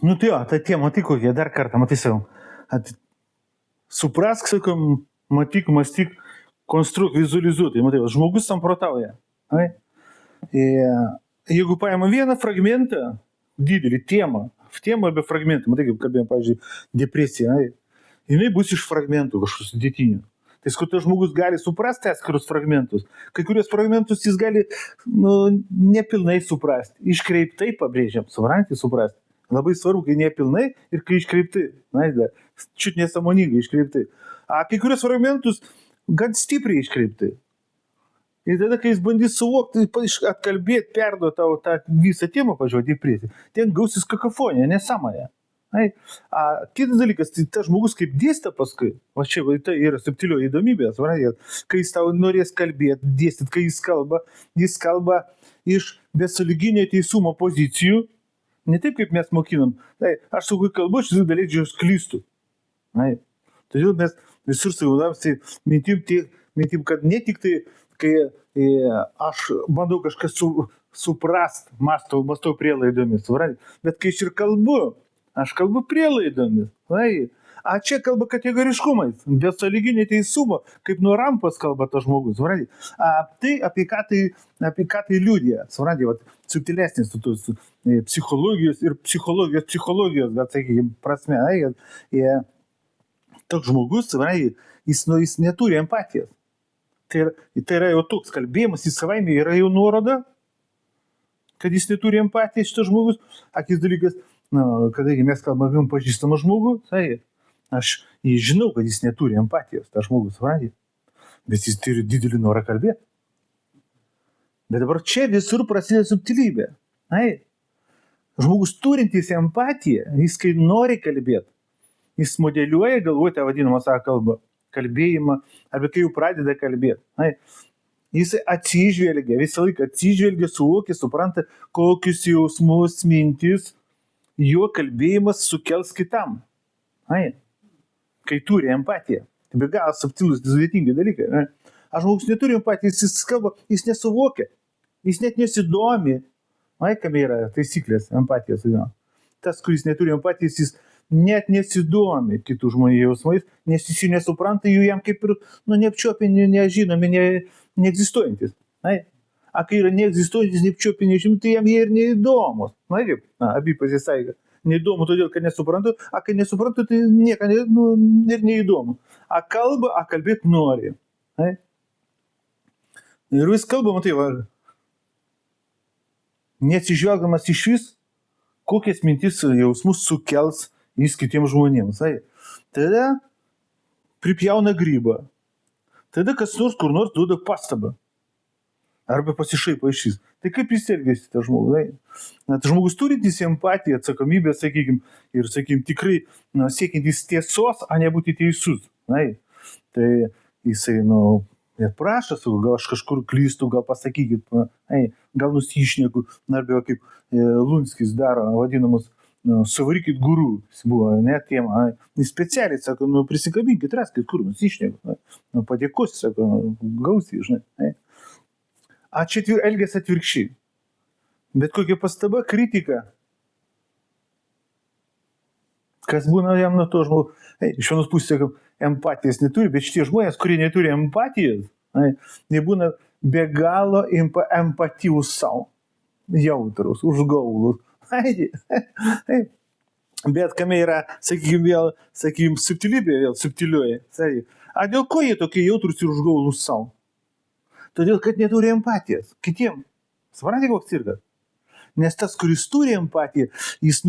Nu tai jo, ta tie matai kokie, dar kartą, matai savo. Suprask, sakom, matyk, mąstyk, konstruok, vizualizuot. Tai matai, žmogus samprotauja. Ai? Jeigu paima vieną fragmentą, didelį temą be fragmentų, matai, kaip kalbėjom, pavyzdžiui, depresija, jinai bus iš fragmentų kažkokių sudėtinių. Tai tas žmogus gali suprasti atskirus fragmentus. Kai kurios fragmentus jis gali nepilnai suprasti. Iškreiptai pabrėžiam, suprantate, suprasti. Labai svarbu, kai nepilnai ir kai iškreiptai. Čiut nesąmoningai iškreiptai. A kai kurios fragmentus gan stipriai iškreiptai. Ir tada, kai jis bandys suvokti, atkalbėti, perduoti tau tą visą temą, pažiūrėjau, depresiją, ten gausis kakofonija, nesąmonė. Kitas dalykas, tai tas žmogus kaip dėstė paskui, va čia tai yra subtilioji įdomybė, kai jis tau norės kalbėti, dėstyti, kai jis kalba iš besąlyginio teisumo pozicijų, ne taip, kaip mes mokinam. Aš su kai kalbu, aš vis galėčiau sklistų. Todėl mes visur savilabiausiai mintim, kad ne tik tai, kai aš bandau kažką suprast, mąstau prielaidomis, bet kai aš ir kalbu, aš kalbu prielaidomis. A čia kalba kategoriškumais, besąlyginio teisumo, kaip nuo rampos kalba tas žmogus. Tai apie ką tai liudija, subtilesnis psichologijos ir psichologijos, bet sakykime, prasme. Toks žmogus, jis neturi empatijos. Tai yra jau toks kalbėjimas, jis savaime yra jau nuoroda, kad jis neturi empatijos šitas žmogus. Akis dalykas, kadangi mes kalbame pažįstamą žmogų, tai aš žinau, kad jis neturi empatijos, tas žmogus, bet jis turi didelį norą kalbėti. Bet dabar čia visur prasideda subtilybė. Žmogus turintis empatiją, jis kai nori kalbėti, jis modeliuoja galvoje tą vadinamą savo kalbą, kalbėjimą, arba kai jau pradeda kalbėti. Jis atsižvelgia, visą laiką atsižvelgia, suvokia, supranta, kokius jausmus, mintis jo kalbėjimas sukels kitam. Kai turi empatiją. Tai be galo subtilus, sudėtingi dalykai. Žmogus neturi empatijos, jis kalba, jis nesuvokia, jis net nesidomi. Kam yra taisyklės empatijos. Tas, kuris neturi empatijos, jis net nesidomi kitų žmonių jausmais, nes jis jų nesupranta, jų jam kaip ir neapčiuopiami, nežinomi, neegzistuojantis. Kai yra neegzistuojantis, neapčiuopiami, nežinomi, tai jam jie ir neįdomus. Abi pasisaiga. Neįdomu todėl, kad nesuprantu, kai nesuprantu, tai nieko ir neįdomu. Kalbėti nori. Ir vis kalbama tai, neatsižvelgdamas iš vis, kokias mintis jausmus sukels jis kitiems žmonėms. Tada pripjauna grybą. Tada kas nors kur nors duoda pastabą. Arba pasišaipo iš jis. Tai kaip jis elgiasi tas žmogus? Tas žmogus turintis empatiją, atsakomybę, sakykime, ir, sakykime, tikrai siekiantis tiesos, o nebūti teisus. Tai jisai, prašo, gal aš kažkur klystu, gal pasakykit, gal nusišneku, arba kaip Lunskis daro, vadinamus, suvarykit gurų, jis buvo, tema. Jis specialiai, sako, prisikabinkit, raskit, kur nusišneku. Padėkos, sako, gausiai, žinai. Čia elgiasi atvirkščiai. Bet kokia pastaba, kritika, kas būna jam nuo to žmogus, iš vienos pusės, empatijos neturi, bet šitie žmonės, kurie neturi empatijos, jie būna be galo empatyvus savo, jautrus, užgaulus. Bet kame yra, sakykime, subtilybė vėl subtilioja. Dėl ko jie tokie jautrus ir užgaulus savo? Todėl, kad neturi empatijos kitiem. Suprantate, koks cirkas? Nes tas, kuris turi empatiją, jis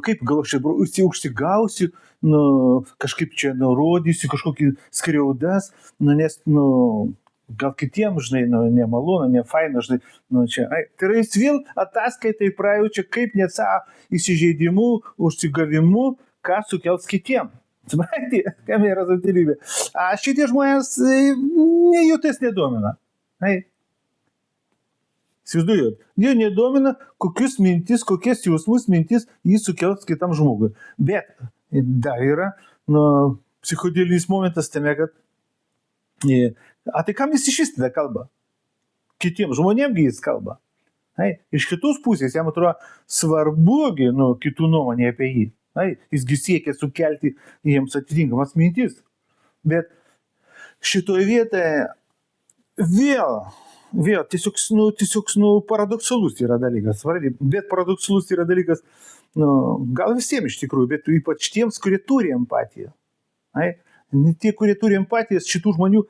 kaip gal aš užsigausiu, kažkaip čia rodysiu, kažkokį skriaudas, nes, gal kitiem, žinai, nemalonu, nefaina, žinai, čia. Tai yra jis vėl ataskaitai prajaučia, kaip net savo įsižeidimu, užsigavimu, ką sukels kitiem. Suprantate, kam yra subtilybė. Šitie žmonės jų tas nedomina. Įsivaizduojat, jie nedomina, kokias jausmus mintis jis sukels kitam žmogui. Bet dar yra psichodelinis momentas tame, kad tai kam jis iš vis tada kalba? Kitiems žmonėms jis kalba. Iš kitos pusės jam atrodo svarbugi, kitų nuomonė apie jį. Jisgi siekia sukelti jiems atitinkamas mintis. Bet šitoje vietoje vėl tiesiog paradoksalus yra dalykas. Bet paradoksalus yra dalykas, gal visiems iš tikrųjų, bet ypač tiems, kurie turi empatiją. Tie, kurie turi empatijas, šitų žmonių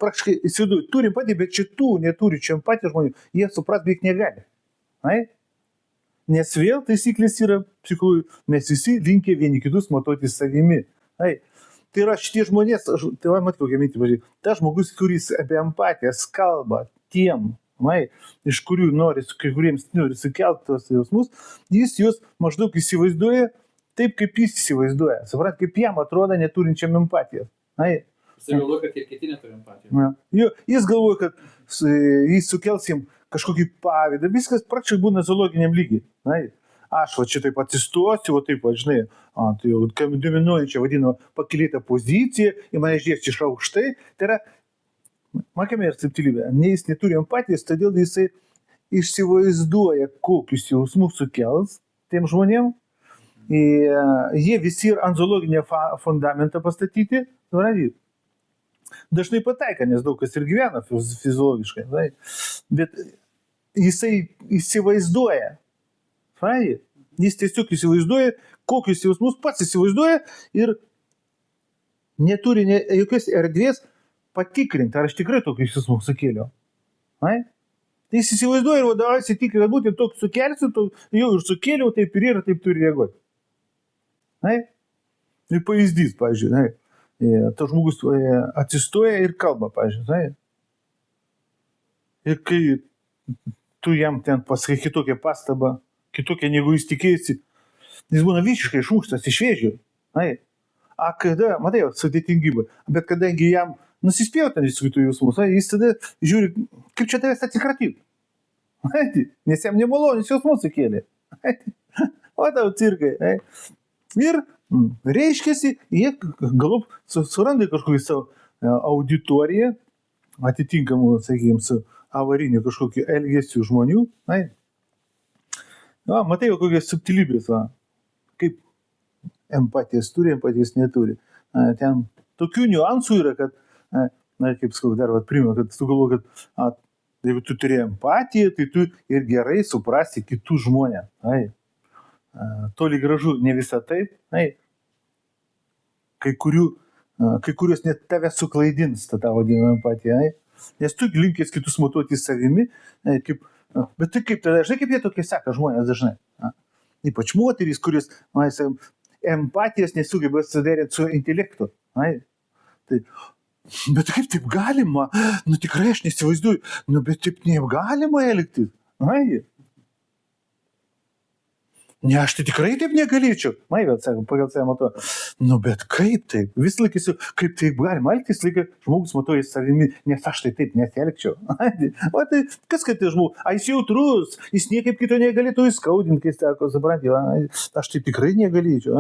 praktiškai įsivaizduoju, turi empatiją, bet šitų neturičių empatijos žmonių, jie suprast beveik negali. Nes vėl taisyklės yra psichologijų, mes visi linkę vieni kitus matuoti savimi. Tai yra šitie žmonės, tai va, matai kokią mintį, tas žmogus, kuris apie empatijas kalba tiem, iš kurių kai kuriems nori sukelti tos jausmus, jis juos maždaug įsivaizduoja taip, kaip jis įsivaizduoja. Suprat, kaip jam atrodo neturinčiam empatijos. Jis galvoja, kad ir kiti neturi empatijos. Jis galvoja, kad jis sukels jam kažkokį pavydą. Viskas praktiškai būna zoologiniam lygiai. Aš va čia taip atsistosiu, o taip, žinai, tai jau dominuojančia vadino pakilėtą poziciją, į mane žiūrės iš aukštai. Tai yra, matome ir subtilybę, jis neturi empatijos, todėl jisai įsivaizduoja, kokius jausmus sukels tiem žmonėm. Jie visi yra ant zoologinio fundamentą pastatyti, dažnai pataika, nes daug kas ir gyvena fiziologiškai, bet jisai įsivaizduoja, jis tiesiog įsivaizduoja, kokius jausmus pats įsivaizduoja ir neturi jokios erdvės patikrinti, ar aš tikrai tokius jausmus sukėliau. Jis įsivaizduoja ir vadovausi tik, kad būtent tokį sukelsiu, jau ir sukėliau, taip ir yra, taip turi reaguoti. Ir pavyzdys, pavyzdžiui, tas žmogus atsistoja ir kalba, pavyzdžiui. Ir kai tu jam ten pasakai kitokią pastabą, kitokią negu jis tikėsi, jis būna visiškai išmuštas iš vėžių. Kada, matai, sudėtingybė, bet kadangi jam nusispėjo ten visų kitų jausmus, jis tada žiūri, kaip čia tavęs atsikratyti. Nes jam nemalonius jausmus sukėlė. O tau cirkai. Ir reiškiasi, jie galop suranda kažkokį savo auditoriją, atitinkamų, sakykime, su avariniu kažkokiu elgesiu žmonių. Matai, kokios subtilybės, kaip empatijas turi, empatijas neturi. Ten tokių niuansų yra, kad, kaip sakau, dar primenu, kad tu galvoji, kad jeigu tu turi empatiją, tai tu ir gerai suprasti kitų žmonės. Toli gražu ne visą taip. Kai kurios net tave suklaidins, tą vadinamą empatiją. Nes tu linkęs kitus matuoti savimi, bet tai kaip tada, žinai, kaip jie tokie seka žmonės dažnai. Ypač moterys, kuris empatijos nesugeba suderinti su intelektu. Bet kaip taip galima? Tikrai aš nesivaizduoju. Bet taip negalima elgtis. Ne, aš tai tikrai taip negalėčiau. Vėl sako, pagal save matau. Bet kaip taip? Vis laikysiu, kaip taip galima elgtis, laiką žmogus matuoja savimi, nes aš tai taip nesielgčiau. O tai kas kad tai žmogus? Jis jautrus, jis niekaip kito negalėtų įskaudinti, kai sako, supranti, aš tai tikrai negalėčiau.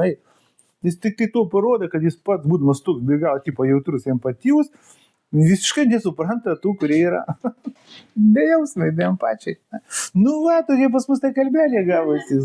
Jis tik tai to parodo, kad jis pats būdamas toks be galo tipo jautrus, empatyvus, visiškai nesupranta tų, kurie yra be jausmai, be empačiai. Tokie pas mus tai kalbelė gavosi.